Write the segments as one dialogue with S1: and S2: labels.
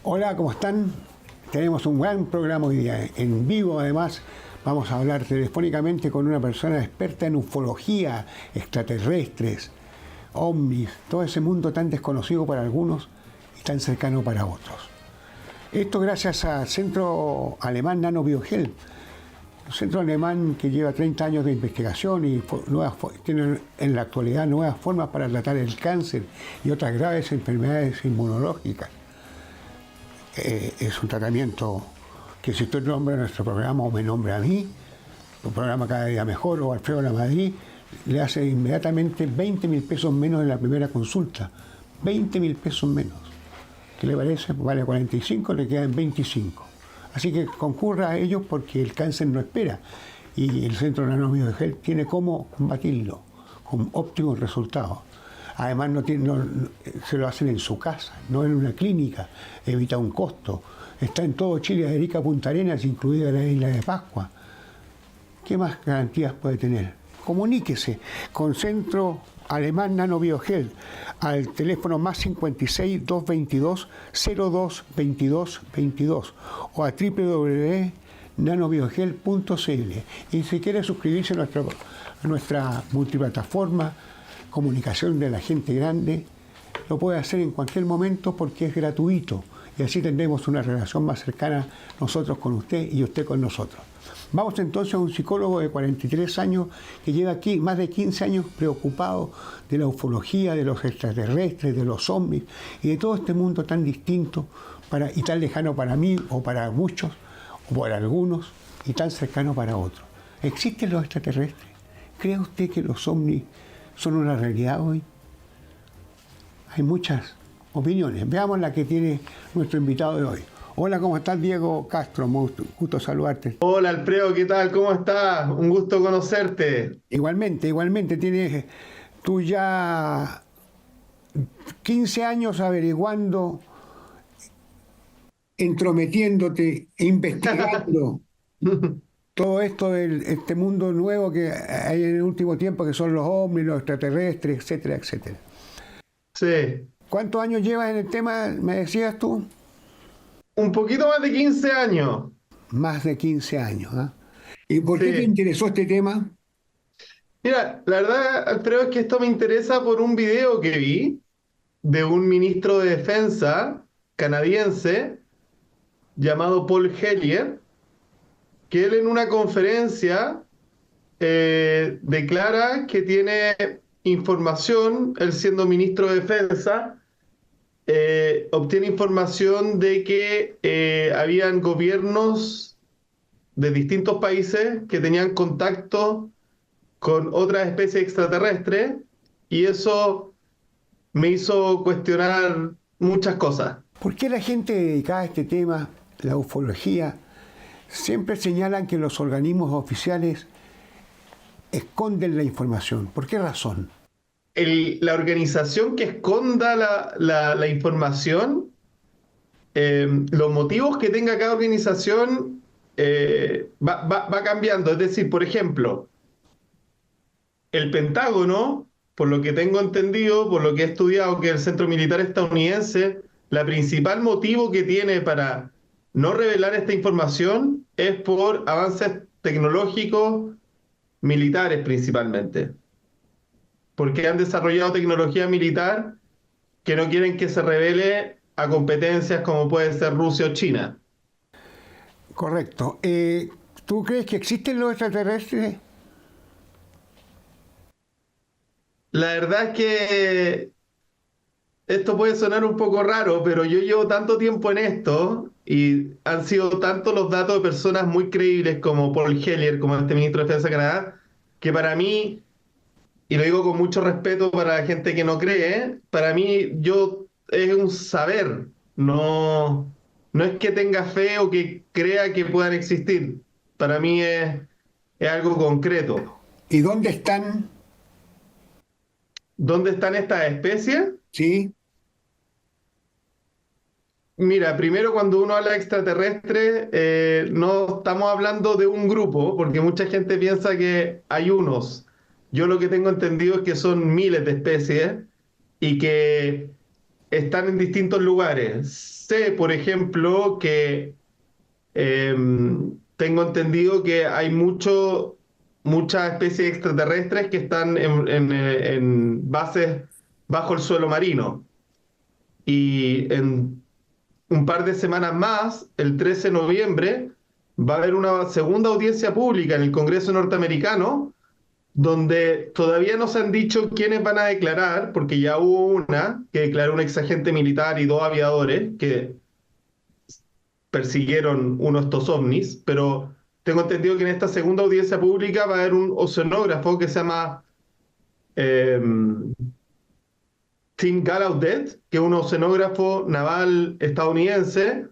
S1: Hola, ¿cómo están? Tenemos un gran programa hoy día, en vivo además. Vamos a hablar telefónicamente con una persona experta en ufología, extraterrestres, ovnis, todo ese mundo tan desconocido para algunos y tan cercano para otros. Esto gracias al Centro Alemán NanoBioHealth, un centro alemán que lleva 30 años de investigación y tiene en la actualidad nuevas formas para tratar el cáncer y otras graves enfermedades inmunológicas. Es un tratamiento que si usted nombra nuestro programa o me nombra a mí, un programa Cada Día Mejor o Alfredo Lamadrid, le hace inmediatamente 20.000 pesos menos en la primera consulta. 20.000 pesos menos. ¿Qué le parece? Vale 45, le quedan 25. Así que concurra a ellos porque el cáncer no espera y el Centro NanoBioHealth tiene cómo combatirlo con óptimos resultados. Además se lo hacen en su casa, no en una clínica, evita un costo. Está en todo Chile, de Arica a Punta Arenas, incluida la isla de Pascua. ¿Qué más garantías puede tener? Comuníquese con Centro Alemán NanoBioHealth al teléfono más 56 222 02 22 22 o a www.nanobiohealth.cl. Y si quiere suscribirse a nuestra multiplataforma Comunicación de la Gente Grande, lo puede hacer en cualquier momento porque es gratuito y así tendremos una relación más cercana nosotros con usted y usted con nosotros. Vamos entonces a un psicólogo de 43 años que lleva aquí más de 15 años preocupado de la ufología, de los extraterrestres, de los zombies y de todo este mundo tan distinto y tan lejano para mí o para muchos o para algunos y tan cercano para otros. ¿Existen los extraterrestres? ¿Cree usted que los ovnis son una realidad hoy? Hay muchas opiniones. Veamos la que tiene nuestro invitado de hoy. Hola, ¿cómo estás, Diego Castro? Gusto saludarte.
S2: Hola Alfredo, ¿qué tal? ¿Cómo estás? Un gusto conocerte.
S1: Igualmente, tienes tú ya 15 años averiguando, entrometiéndote, investigando todo esto este mundo nuevo que hay en el último tiempo, que son los ovnis, los extraterrestres, etcétera, etcétera.
S2: Sí,
S1: ¿Cuántos años llevas en el tema, me decías tú?
S2: un poquito más de 15 años.
S1: Más de 15 años, ¿eh? ¿Y por qué te
S2: Sí.
S1: interesó este tema?
S2: Mira, la verdad, Alfredo, es que esto me interesa por un video que vi de un ministro de Defensa canadiense llamado Paul Hellyer, que él en una conferencia declara que tiene información, él siendo ministro de Defensa, obtiene información de que habían gobiernos de distintos países que tenían contacto con otras especies extraterrestres y eso me hizo cuestionar muchas cosas.
S1: ¿Por qué la gente dedicada a este tema, la ufología, siempre señalan que los organismos oficiales esconden la información? ¿Por qué razón?
S2: La organización que esconda la información, los motivos que tenga cada organización va cambiando. Es decir, por ejemplo, el Pentágono, por lo que tengo entendido, por lo que he estudiado, que es el Centro Militar Estadounidense, la principal motivo que tiene para no revelar esta información es por avances tecnológicos militares principalmente, porque han desarrollado tecnología militar que no quieren que se revele a competencias como puede ser Rusia o China.
S1: Correcto. ¿Tú crees que existen los extraterrestres?
S2: La verdad es que esto puede sonar un poco raro, pero yo llevo tanto tiempo en esto y han sido tantos los datos de personas muy creíbles como Paul Hellyer, como este ministro de Defensa de Canadá, que para mí, y lo digo con mucho respeto para la gente que no cree, para mí es un saber, no es que tenga fe o que crea que puedan existir. Para mí es algo concreto.
S1: ¿Y dónde están?
S2: ¿Dónde están estas especies?
S1: Sí,
S2: Mira, primero cuando uno habla de extraterrestre, no estamos hablando de un grupo, porque mucha gente piensa que hay unos. Yo lo que tengo entendido es que son miles de especies y que están en distintos lugares. Sé, por ejemplo, que tengo entendido que hay muchas especies extraterrestres que están en bases bajo el suelo marino. Y en un par de semanas más, el 13 de noviembre, va a haber una segunda audiencia pública en el Congreso norteamericano, donde todavía no se han dicho quiénes van a declarar, porque ya hubo una que declaró un exagente militar y dos aviadores que persiguieron uno de estos ovnis, pero tengo entendido que en esta segunda audiencia pública va a haber un oceanógrafo que se llama eh, Tim Gallaudet, que es un oceanógrafo naval estadounidense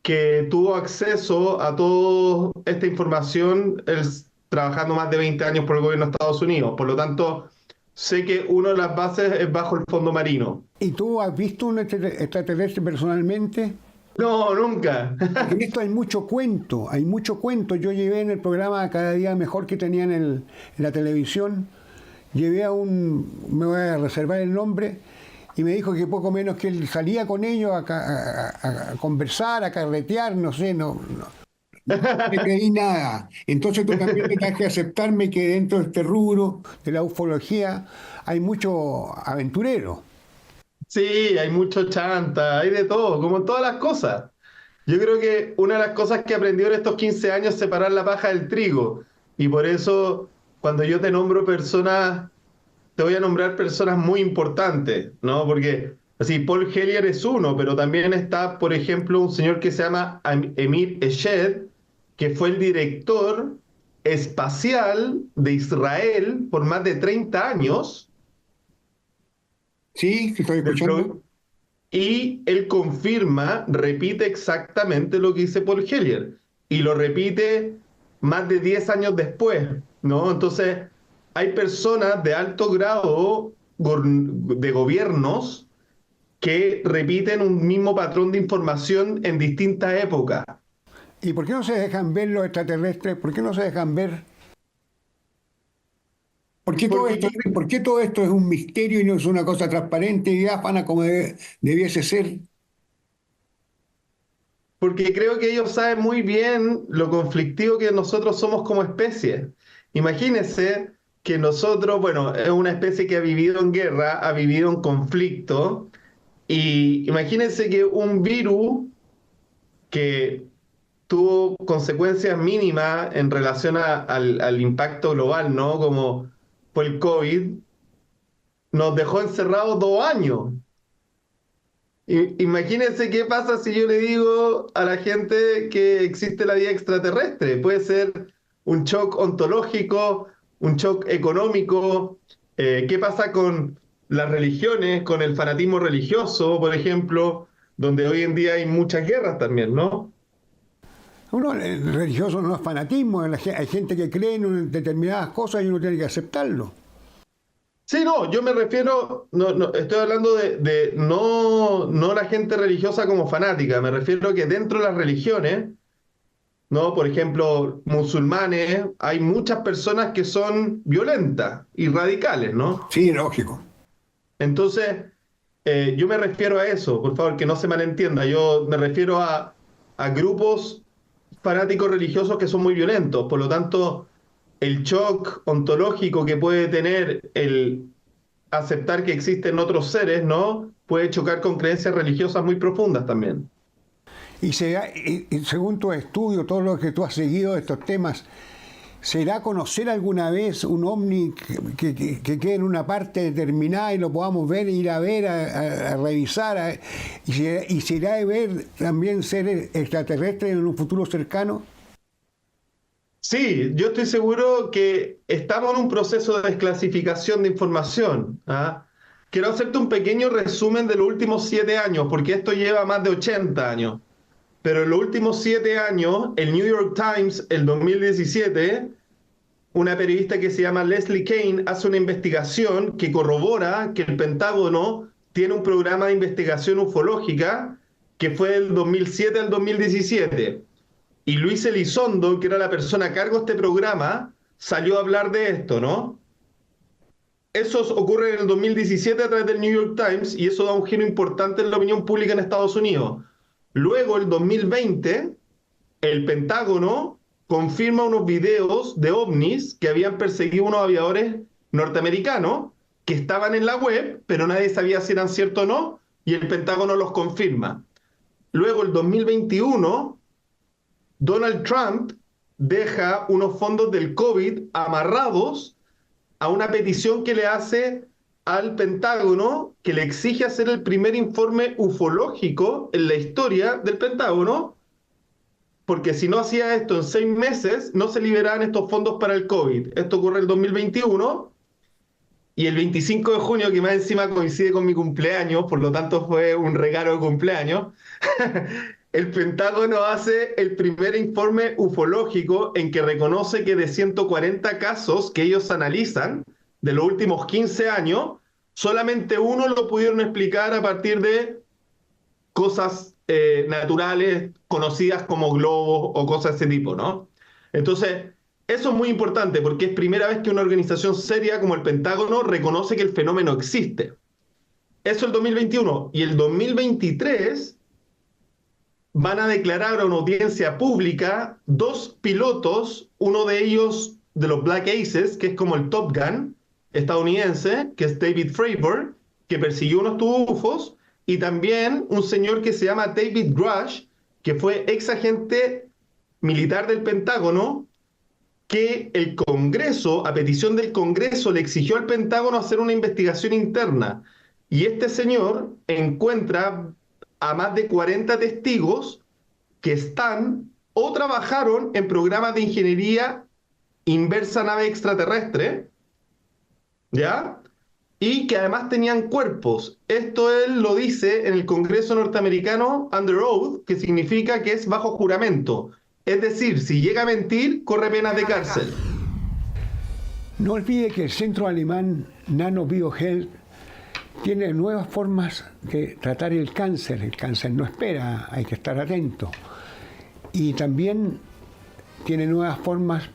S2: que tuvo acceso a toda esta información trabajando más de 20 años por el gobierno de Estados Unidos. Por lo tanto, sé que una de las bases es bajo el fondo marino.
S1: ¿Y tú has visto un extraterrestre personalmente?
S2: No, nunca.
S1: En esto hay mucho cuento, hay mucho cuento. Yo llevé en el programa Cada Día Mejor que tenían en la televisión, llevé a me voy a reservar el nombre, y me dijo que poco menos que él salía con ellos a conversar, a carretear, no sé, no me creí nada. Entonces tú también tendrás que aceptarme que dentro de este rubro de la ufología hay mucho aventurero.
S2: Sí, hay mucho chanta, hay de todo, como en todas las cosas. Yo creo que una de las cosas que aprendí en estos 15 años es separar la paja del trigo. Y por eso, cuando yo te nombro personas, te voy a nombrar personas muy importantes, ¿no? Porque así, Paul Hellyer es uno, pero también está, por ejemplo, un señor que se llama Emir Eshed, que fue el director espacial de Israel por más de 30 años.
S1: ¿Sí? ¿Te estoy
S2: del
S1: escuchando?
S2: pro- y él confirma, repite exactamente lo que dice Paul Hellyer. Y lo repite más de 10 años después, ¿no? Entonces, hay personas de alto grado de gobiernos que repiten un mismo patrón de información en distintas épocas.
S1: ¿Y por qué no se dejan ver los extraterrestres? ¿Por qué no se dejan ver?
S2: Porque,
S1: ¿Por qué todo esto es un misterio y no es una cosa transparente y diáfana como debiese ser?
S2: porque creo que ellos saben muy bien lo conflictivo que nosotros somos como especie. Imagínense que nosotros, bueno, es una especie que ha vivido en guerra, ha vivido en conflicto, y imagínense que un virus que tuvo consecuencias mínimas en relación al impacto global, ¿no? Como fue el COVID, nos dejó encerrados 2 años. Imagínense qué pasa si yo le digo a la gente que existe la vida extraterrestre. Puede ser un shock ontológico, un shock económico. ¿Qué pasa con las religiones, con el fanatismo religioso, por ejemplo, donde hoy en día hay muchas guerras también, ¿no?
S1: Uno, el religioso no es fanatismo, hay gente que cree en determinadas cosas y uno tiene que aceptarlo.
S2: Sí, no, yo me refiero, estoy hablando de no la gente religiosa como fanática, me refiero a que dentro de las religiones, ¿no? Por ejemplo, musulmanes, hay muchas personas que son violentas y radicales, ¿no?
S1: Sí, lógico.
S2: Entonces, yo me refiero a eso, por favor, que no se malentienda. Yo me refiero a grupos fanáticos religiosos que son muy violentos. Por lo tanto, el shock ontológico que puede tener el aceptar que existen otros seres, ¿no? Puede chocar con creencias religiosas muy profundas también.
S1: Y según tu estudio, todo lo que tú has seguido de estos temas, ¿será conocer alguna vez un ovni que quede en una parte determinada y lo podamos ver, ir a ver, a revisar? Y será de ver también seres extraterrestres en un futuro cercano?
S2: Sí, yo estoy seguro que estamos en un proceso de desclasificación de información. ¿Ah? Quiero hacerte un pequeño resumen de los últimos 7 años, porque esto lleva más de 80 años. Pero en los últimos 7 años, el New York Times, el 2017, una periodista que se llama Leslie Kane hace una investigación que corrobora que el Pentágono tiene un programa de investigación ufológica que fue del 2007 al 2017. Y Luis Elizondo, que era la persona a cargo de este programa, salió a hablar de esto, ¿no? eso ocurre en el 2017 a través del New York Times y eso da un giro importante en la opinión pública en Estados Unidos. Luego, el 2020, el Pentágono confirma unos videos de ovnis que habían perseguido unos aviadores norteamericanos que estaban en la web, pero nadie sabía si eran ciertos o no, y el Pentágono los confirma. Luego, el 2021, Donald Trump deja unos fondos del COVID amarrados a una petición que le hace al Pentágono, que le exige hacer el primer informe ufológico en la historia del Pentágono, porque si no hacía esto en 6 meses, no se liberaban estos fondos para el COVID. Esto ocurre en el 2021, y el 25 de junio, que más encima coincide con mi cumpleaños, por lo tanto fue un regalo de cumpleaños, el Pentágono hace el primer informe ufológico en que reconoce que de 140 casos que ellos analizan de los últimos 15 años, solamente uno lo pudieron explicar a partir de cosas naturales conocidas como globos o cosas de ese tipo, ¿no? Entonces, eso es muy importante porque es primera vez que una organización seria como el Pentágono reconoce que el fenómeno existe. Eso el 2021. Y el 2023 van a declarar a una audiencia pública 2 pilotos, uno de ellos de los Black Aces, que es como el Top Gun estadounidense, que es David Fravor, que persiguió unos UFOs, y también un señor que se llama David Grush, que fue ex agente militar del Pentágono, que el Congreso, a petición del Congreso, le exigió al Pentágono hacer una investigación interna. Y este señor encuentra a más de 40 testigos que están o trabajaron en programas de ingeniería inversa nave extraterrestre, ¿ya? Y que además tenían cuerpos. Esto él lo dice en el Congreso norteamericano under oath, que significa que es bajo juramento. Es decir, si llega a mentir, corre penas de cárcel.
S1: No olvide que el centro alemán NanoBioHealth tiene nuevas formas de tratar el cáncer. El cáncer no espera, hay que estar atento. Y también tiene nuevas formas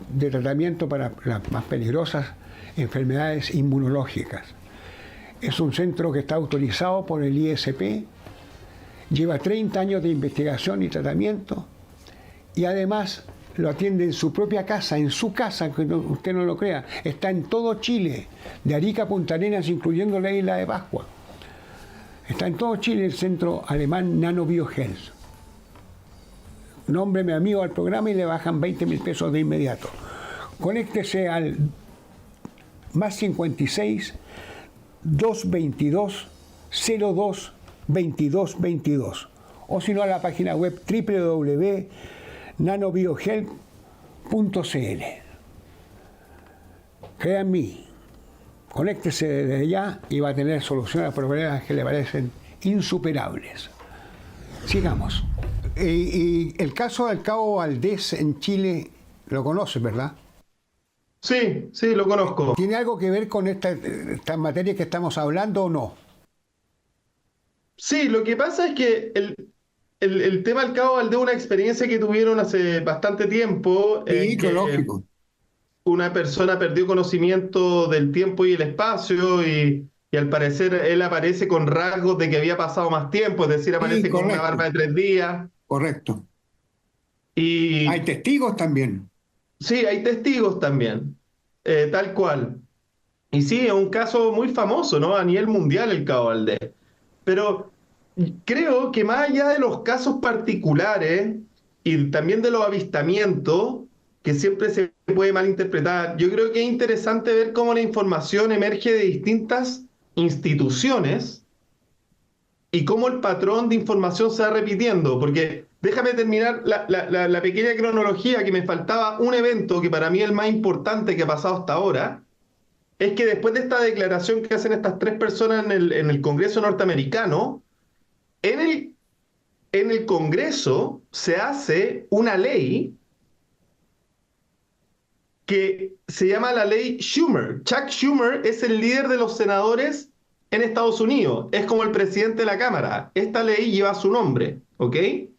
S1: de tratamiento para las más peligrosas enfermedades inmunológicas. Es un centro que está autorizado por el ISP, lleva 30 años de investigación y tratamiento, y además lo atiende en su propia casa, en su casa, que usted no lo crea. Está en todo Chile, de Arica a Punta Arenas, incluyendo la isla de Pascua. Está en todo Chile el centro alemán NanoBioHealth. Nómbreme amigo al programa y le bajan 20.000 pesos de inmediato. Conéctese al más 56 222 02 22 22, o si no a la página web www.nanobiohealth.cl. Créanme, conéctese desde ya y va a tener solución a problemas que le parecen insuperables. Sigamos. Y el caso del Cabo Valdés en Chile, lo conoces, ¿verdad?
S2: Sí, sí, lo conozco.
S1: ¿Tiene algo que ver con estas materias que estamos hablando o no?
S2: Sí, lo que pasa es que el tema del Cabo Valdés es una experiencia que tuvieron hace bastante tiempo,
S1: Sí,
S2: en que
S1: lógico.
S2: una persona perdió conocimiento del tiempo y el espacio y al parecer él aparece con rasgos de que había pasado más tiempo, es decir, aparece
S1: Sí,
S2: con una
S1: correcto.
S2: barba de 3 días.
S1: Correcto. Hay
S2: Y
S1: testigos también.
S2: sí, hay testigos también, tal cual. Y sí, es un caso muy famoso, ¿no? A nivel mundial el Cabo Valdés. Pero creo que más allá de los casos particulares y también de los avistamientos, que siempre se puede malinterpretar, yo creo que es interesante ver cómo la información emerge de distintas instituciones y cómo el patrón de información se va repitiendo. Porque déjame terminar la pequeña cronología que me faltaba. Un evento que para mí es el más importante que ha pasado hasta ahora es que después de esta declaración que hacen estas 3 personas en el Congreso norteamericano, en el Congreso se hace una ley que se llama la ley Schumer. Chuck Schumer es el líder de los senadores en Estados Unidos, es como el presidente de la Cámara. Esta ley lleva su nombre, ¿ok? Y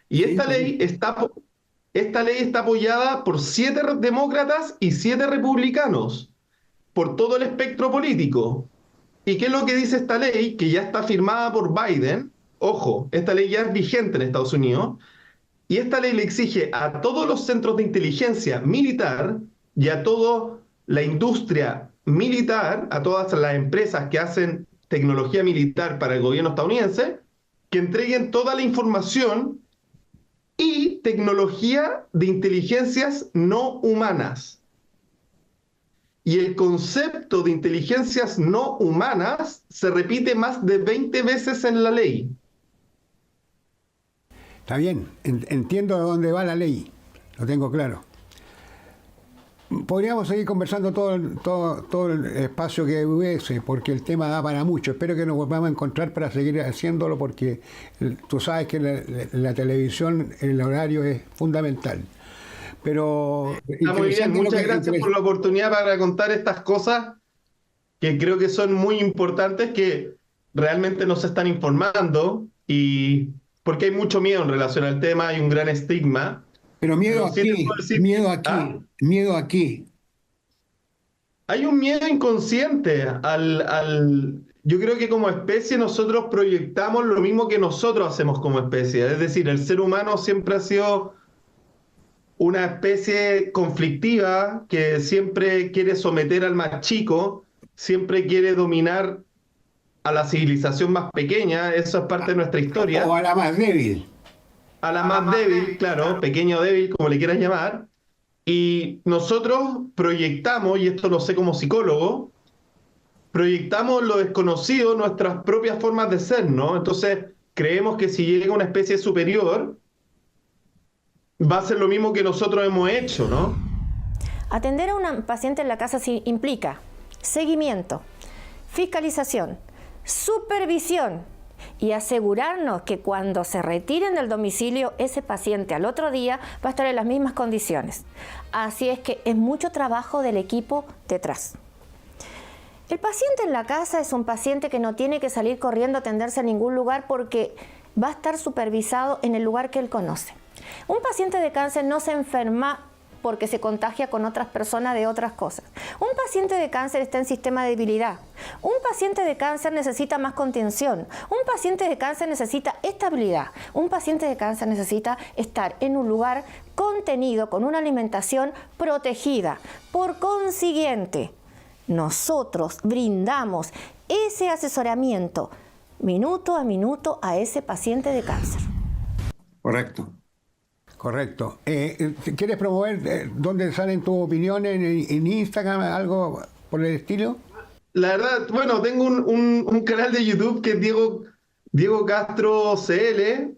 S1: Sí,
S2: esta ley está apoyada por 7 demócratas y 7 republicanos. por todo el espectro político. ¿Y qué es lo que dice esta ley? Que ya está firmada por Biden. Ojo, esta ley ya es vigente en Estados Unidos. Y esta ley le exige a todos los centros de inteligencia militar y a toda la industria militar, a todas las empresas que hacen tecnología militar para el gobierno estadounidense, que entreguen toda la información y tecnología de inteligencias no humanas. Y el concepto de inteligencias no humanas se repite más de 20 veces en la ley.
S1: Está bien, entiendo de dónde va la ley, lo tengo claro. Podríamos seguir conversando todo el espacio que hubiese, porque el tema da para mucho. Espero que nos volvamos a encontrar para seguir haciéndolo, porque tú sabes que la televisión, el horario es fundamental. Pero
S2: está muy bien, muchas gracias por la oportunidad para contar estas cosas que creo que son muy importantes, que realmente nos están informando, y porque hay mucho miedo en relación al tema, hay un gran estigma.
S1: Pero miedo aquí, miedo aquí.
S2: Hay un miedo inconsciente Yo creo que como especie nosotros proyectamos lo mismo que nosotros hacemos como especie. Es decir, el ser humano siempre ha sido una especie conflictiva que siempre quiere someter al más chico, siempre quiere dominar a la civilización más pequeña. Eso es parte de nuestra historia.
S1: O a la más débil.
S2: A la más débil, claro, pequeño o débil, como le quieras llamar. Y nosotros proyectamos, y esto lo sé como psicólogo, proyectamos lo desconocido, nuestras propias formas de ser, ¿no? Entonces, creemos que si llega una especie superior, va a ser lo mismo que nosotros hemos hecho, ¿no?
S3: Atender a una paciente en la casa sí implica seguimiento, fiscalización, supervisión y asegurarnos que cuando se retiren del domicilio, ese paciente al otro día va a estar en las mismas condiciones. Así es que es mucho trabajo del equipo detrás. El paciente en la casa es un paciente que no tiene que salir corriendo a atenderse a ningún lugar, porque va a estar supervisado en el lugar que él conoce. Un paciente de cáncer no se enferma porque se contagia con otras personas de otras cosas. Un paciente de cáncer está en sistema de debilidad. Un paciente de cáncer necesita más contención. Un paciente de cáncer necesita estabilidad. Un paciente de cáncer necesita estar en un lugar contenido, con una alimentación protegida. Por consiguiente, nosotros brindamos ese asesoramiento minuto a minuto a ese paciente de cáncer.
S1: Correcto. ¿Quieres promover dónde salen tus opiniones en Instagram, algo por el estilo?
S2: La verdad, bueno, tengo un canal de YouTube que es Diego Castro CL.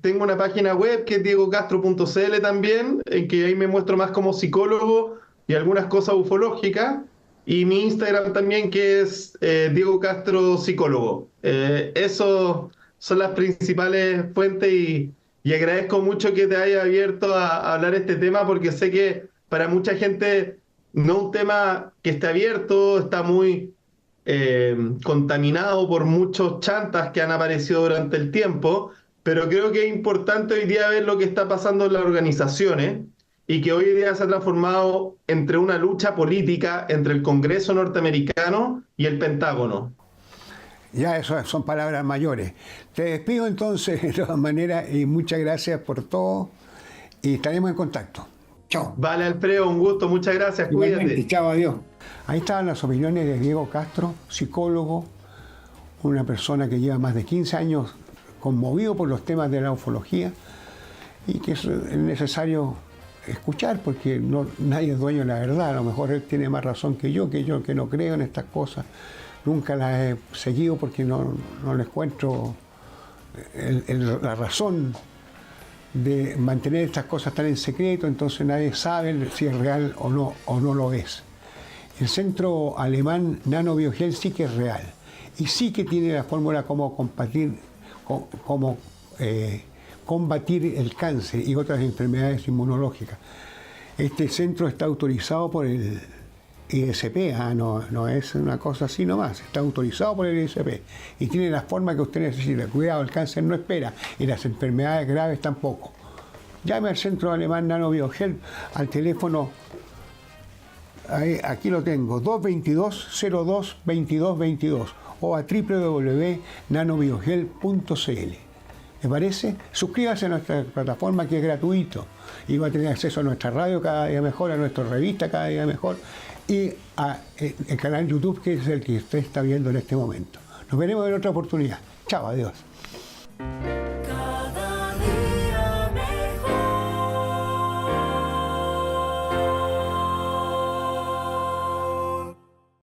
S2: Tengo una página web que es diegocastro.cl también, en que ahí me muestro más como psicólogo y algunas cosas ufológicas. Y mi Instagram también, que es Diego Castro Psicólogo. Eso son las principales fuentes, y agradezco mucho que te hayas abierto a hablar este tema, porque sé que para mucha gente no es un tema que esté abierto, está muy contaminado por muchos chantas que han aparecido durante el tiempo, pero creo que es importante hoy día ver lo que está pasando en las organizaciones, y que hoy día se ha transformado entre una lucha política entre el Congreso norteamericano y el Pentágono.
S1: Ya eso son palabras mayores. Te despido entonces de todas maneras, y muchas gracias por todo, y estaremos en contacto. Chao.
S2: Vale, Alfredo, un gusto, muchas gracias, cuídate.
S1: Chao, adiós. Ahí estaban las opiniones de Diego Castro, psicólogo, una persona que lleva más de 15 años conmovido por los temas de la ufología, y que es necesario escuchar, porque nadie es dueño de la verdad. A lo mejor él tiene más razón que yo que no creo en estas cosas. Nunca las he seguido porque no les encuentro la razón de mantener estas cosas tan en secreto, entonces nadie sabe si es real o no lo es. El centro alemán Nanobiogel sí que es real, y sí que tiene la fórmula como combatir el cáncer y otras enfermedades inmunológicas. Este centro está autorizado por el ISP, no es una cosa así nomás, está autorizado por el ISP y tiene la forma que usted necesita. Cuidado, el cáncer no espera, y las enfermedades graves tampoco. Llame al centro alemán Nanobiogel al teléfono Aquí lo tengo, 222-02-2222 o a www.nanobiogel.cl. ¿Me parece? Suscríbase a nuestra plataforma, que es gratuito, y va a tener acceso a nuestra radio Cada Día Mejor, a nuestra revista Cada Día Mejor y a el canal YouTube, que es el que usted está viendo en este momento. Nos veremos en otra oportunidad. Chao, adiós.